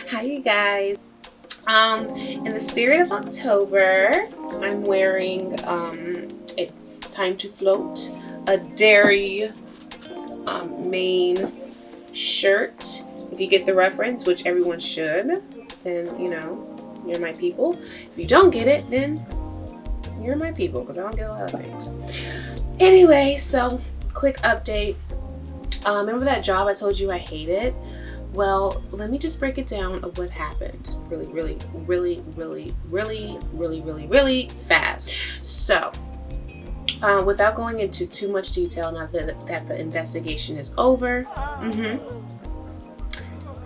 Hi you guys. In the spirit of October, I'm wearing a Time to Float, a dairy main shirt. If you get the reference, which everyone should, then you're my people. If you don't get it, then you're my people, because I don't get a lot of things. Anyway, so quick update. Remember that job I told you I hated? Well, let me just break it down of what happened really fast. So, without going into too much detail, now that the investigation is over,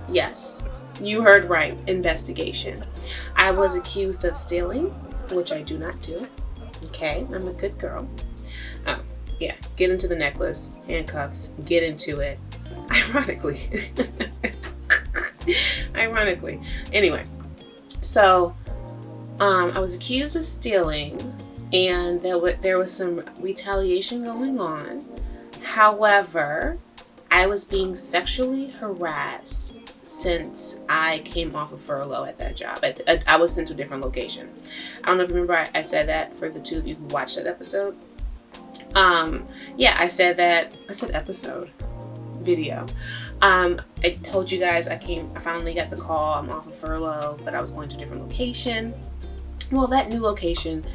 yes, you heard right, investigation. I was accused of stealing, which I do not do. Okay, I'm a good girl. Oh, yeah, get into the necklace, handcuffs, get into it. Ironically. Anyway, so I was accused of stealing, and there was some retaliation going on. However, I was being sexually harassed since I came off of furlough at that job. I was sent to a different location. I don't know if you remember I said that for the two of you who watched that episode. Yeah, I said episode. Video. I told you guys I finally got the call. I'm off of furlough, but I was going to a different location. Well, that new location,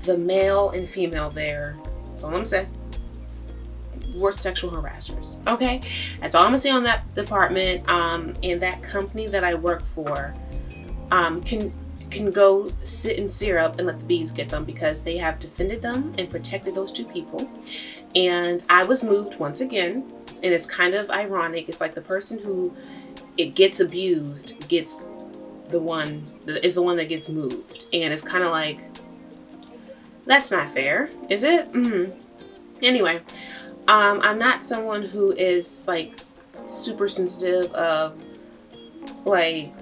the male and female there, that's all I'm saying, were sexual harassers. Okay, that's all I'm gonna say on that department. And that company that I work for can go sit in syrup and let the bees get them, because they have defended them and protected those two people. And I was moved once again. And it's kind of ironic. It's like the person who it gets abused is the one that gets moved. And it's kind of like, that's not fair, is it? Anyway, I'm not someone who is like super sensitive of like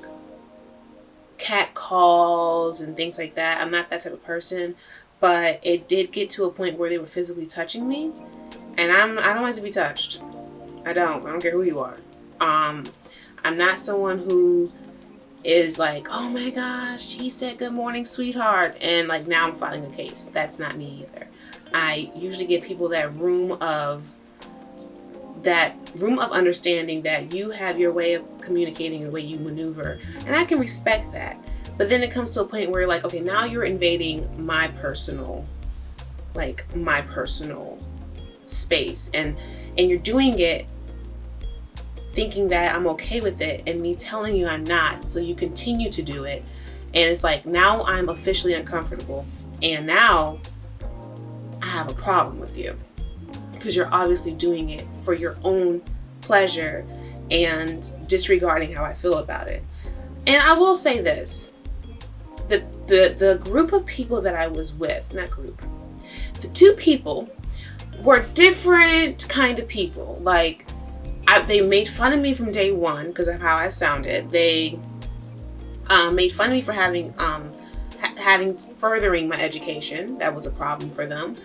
cat calls and things like that. I'm not that type of person. But it did get to a point where they were physically touching me. And I don't like to be touched. I don't care who you are. I'm not someone who is like, oh my gosh, he said good morning, sweetheart, and like now I'm filing a case. That's not me either. I usually give people that room of understanding that you have your way of communicating, the way you maneuver, and I can respect that. But then it comes to a point where you're like, okay, now you're invading my personal space, and you're doing it thinking that I'm okay with it, and me telling you I'm not, so you continue to do it. And it's like, now I'm officially uncomfortable, and now I have a problem with you, because you're obviously doing it for your own pleasure and disregarding how I feel about it. And I will say this, the group of people that I was with, the two people were different kind of people. Like, they made fun of me from day one because of how I sounded. They made fun of me for having furthering my education. That was a problem for them.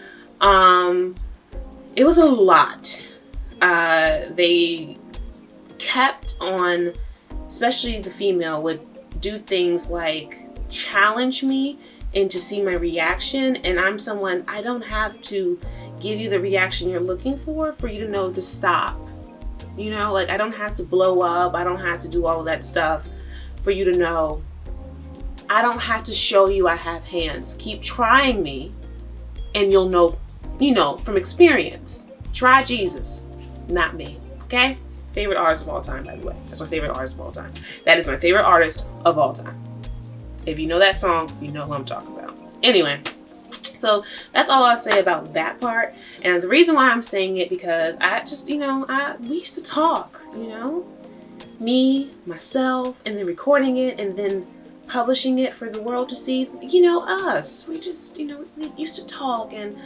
It was a lot. They kept on, especially the female, would do things like challenge me and to see my reaction. And I'm someone, I don't have to give you the reaction you're looking for you to know to stop. Like, I don't have to blow up. I don't have to do all of that stuff for you to know. I don't have to show you I have hands. Keep trying me and you'll know, from experience. Try Jesus, not me. Okay? Favorite artist of all time, by the way. That's my favorite artist of all time. That is my favorite artist of all time. If you know that song, you know who I'm talking about. Anyway, so that's all I'll say about that part. And the reason why I'm saying it, because I just, we used to talk, me, myself, and then recording it and then publishing it for the world to see, us. We just, we used to talk, and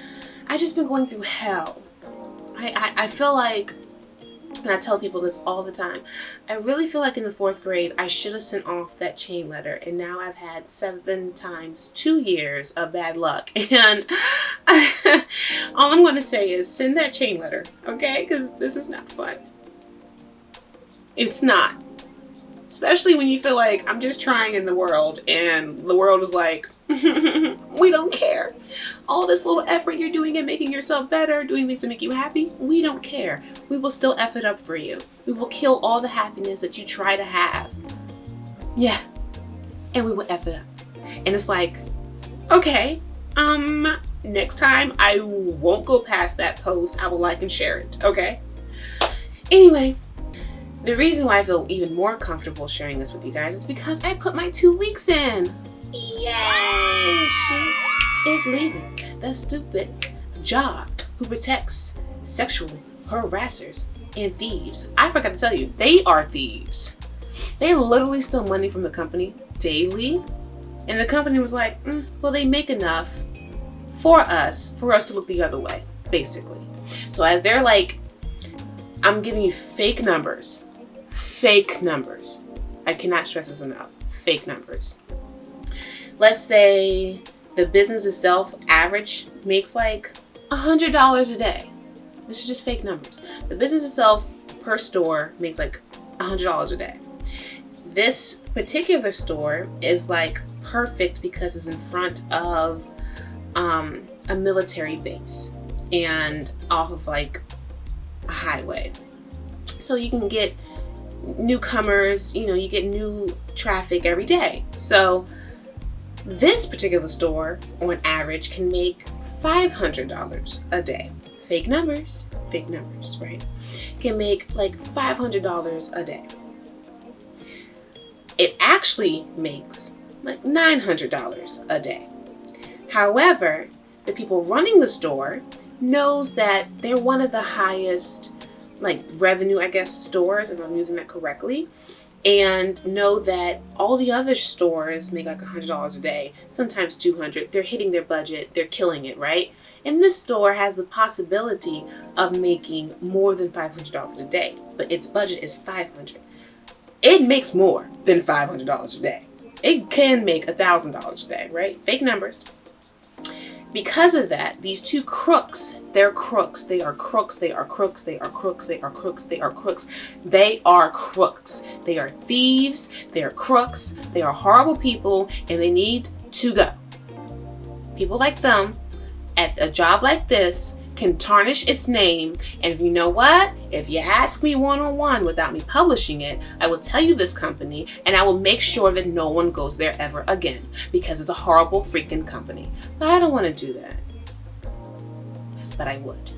I just been going through hell. I feel like, and I tell people this all the time, I really feel like in the 4th grade, I should have sent off that chain letter. And now I've had 7 times 2 years of bad luck. And all I'm going to say is send that chain letter, okay? Because this is not fun. It's not. Especially when you feel like I'm just trying in the world and the world is like, we don't care. All this little effort you're doing and making yourself better, doing things to make you happy, we don't care. We will still F it up for you. We will kill all the happiness that you try to have. Yeah. And we will F it up. And it's like, okay, next time I won't go past that post. I will like and share it, okay? Anyway, the reason why I feel even more comfortable sharing this with you guys is because I put my 2 weeks in. Yay! She is leaving the stupid job who protects sexual harassers and thieves. I forgot to tell you, they are thieves. They literally steal money from the company daily. And the company was like, well, they make enough for us to look the other way, basically. So as they're like, I'm giving you fake numbers. Fake numbers. I cannot stress this enough. Fake numbers. Let's say the business itself average makes like $100 a day. This is just fake numbers. The business itself per store makes like $100 a day. This particular store is like perfect because it's in front of a military base and off of like a highway. So you can get newcomers, you get new traffic every day. So this particular store on average can make $500 a day. Fake numbers, right? Can make like $500 a day. It actually makes like $900 a day. However, the people running the store knows that they're one of the highest like revenue, I guess, stores, if I'm using that correctly, and know that all the other stores make like $100 a day, sometimes $200. They're hitting their budget, they're killing it, right? And this store has the possibility of making more than $500 a day, but its budget is $500. It makes more than $500 a day. It can make $1,000 a day, right? Fake numbers. Because of that, these two crooks, they're crooks. They are crooks. They are crooks. They are crooks. They are crooks. They are crooks. They are crooks. They are thieves. They are crooks. They are horrible people, and they need to go. People like them at a job like this can tarnish its name. And you know what? If you ask me one-on-one without me publishing it, I will tell you this company and I will make sure that no one goes there ever again because it's a horrible freaking company. But I don't want to do that. But I would.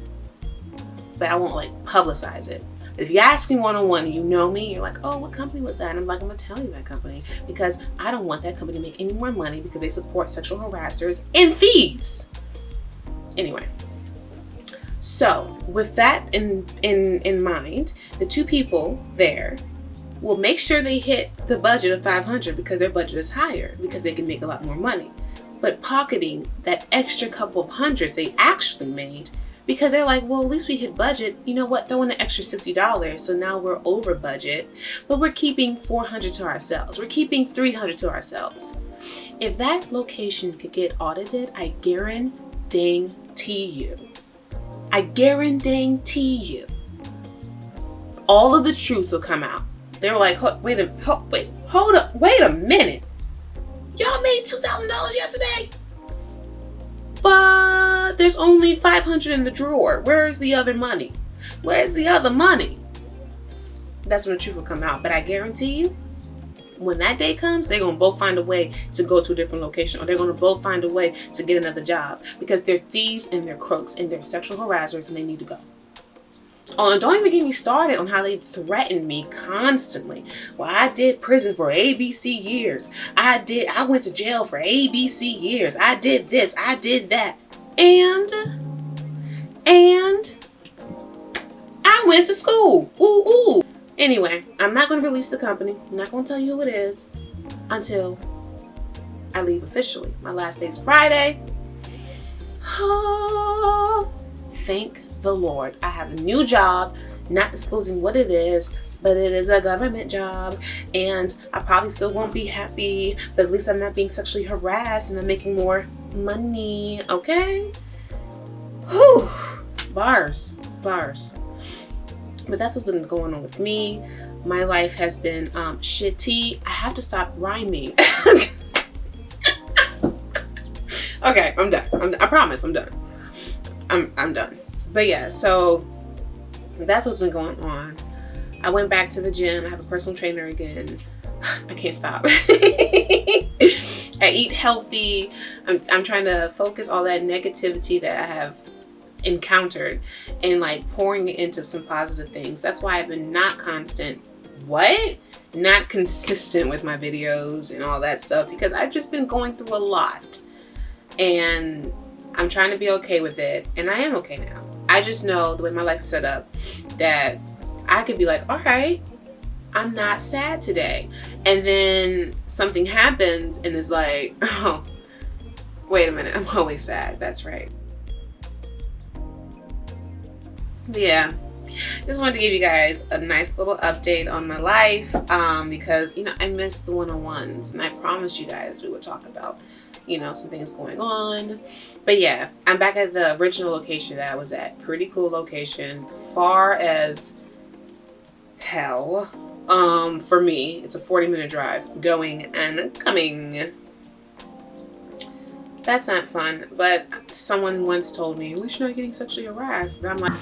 But I won't like publicize it. If you ask me one-on-one and you know me, you're like, oh, what company was that? And I'm like, I'm going to tell you that company because I don't want that company to make any more money because they support sexual harassers and thieves. Anyway. So with that in mind, the two people there will make sure they hit the budget of $500 because their budget is higher because they can make a lot more money. But pocketing that extra couple of hundreds they actually made because they're like, well, at least we hit budget. You know what? Throw in an extra $60. So now we're over budget, but we're keeping $400 to ourselves. We're keeping $300 to ourselves. If that location could get audited, I guarantee you. I guarantee you, all of the truth will come out. They were like, wait a minute. Y'all made $2,000 yesterday? But there's only $500 in the drawer. Where's the other money? Where's the other money? That's when the truth will come out. But I guarantee you, when that day comes, they're going to both find a way to go to a different location, or they're going to both find a way to get another job because they're thieves and they're crooks and they're sexual harassers and they need to go. Oh, and don't even get me started on how they threaten me constantly. Well, I did prison for ABC years. I went to jail for ABC years. I did this. I did that. And I went to school. Ooh. Anyway, I'm not going to release the company. I'm not going to tell you who it is until I leave officially. My last day is Friday. Oh, thank the Lord. I have a new job, not disclosing what it is, but it is a government job, and I probably still won't be happy, but at least I'm not being sexually harassed and I'm making more money, okay? Whew. Bars. But that's what's been going on with me. My life has been shitty. I have to stop rhyming. Okay, I'm done. I promise I'm done. I'm done. But yeah, so that's what's been going on. I went back to the gym. I have a personal trainer again. I can't stop. I eat healthy. I'm trying to focus all that negativity that I have encountered and like pouring it into some positive things. That's why I've been not consistent with my videos and all that stuff, because I've just been going through a lot and I'm trying to be okay with it, and I am okay now. I just know the way my life is set up that I could be like, all right, I'm not sad today, and then something happens and it's like, oh, wait a minute, I'm always sad. That's right. But yeah, just wanted to give you guys a nice little update on my life, because I missed the one-on-ones, and I promised you guys we would talk about some things going on. But yeah, I'm back at the original location that I was at. Pretty cool location, far as hell. For me, it's a 40-minute drive going and coming. That's not fun. But someone once told me, at least you're not getting sexually harassed. And I'm like,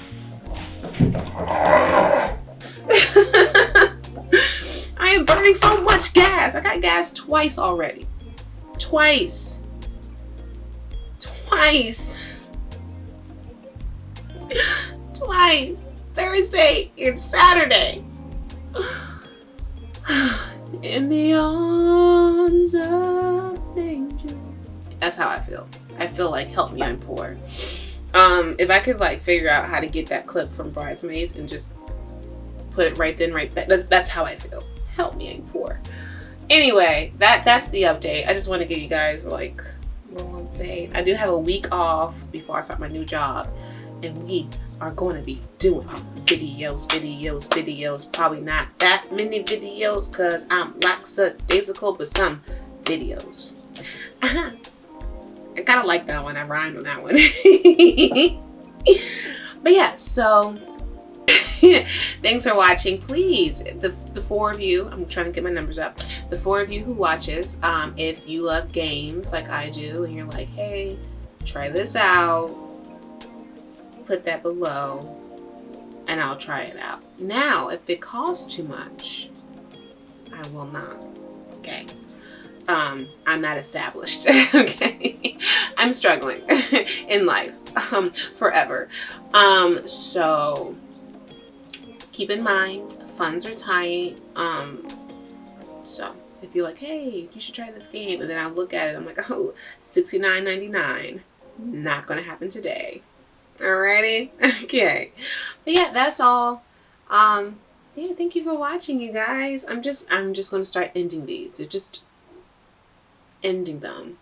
I am burning so much gas. I got gas twice already. Twice. Thursday and Saturday. In the arms of an angel. That's how I feel. I feel like, help me, I'm poor. If I could like figure out how to get that clip from Bridesmaids and just put it right then, right then, that's how I feel. Help me, I'm poor. Anyway, that's the update. I just want to give you guys like a little update. I do have a week off before I start my new job, and we are going to be doing videos. Probably not that many videos because I'm lackadaisical, but some videos. I kind of like that one. I rhymed on that one. But yeah, so thanks for watching. Please, the 4 of you, I'm trying to get my numbers up. The 4 of you who watches, if you love games like I do, and you're like, hey, try this out, put that below, and I'll try it out. Now, if it costs too much, I will not. Okay. I'm not established. Okay. I'm struggling in life, forever. So keep in mind, funds are tight. So if you're like, hey, you should try this game, and then I look at it, I'm like, oh, $69.99. Not gonna happen today. Alrighty? Okay. But yeah, that's all. Yeah, thank you for watching, you guys. I'm just gonna start ending these. They're just ending them.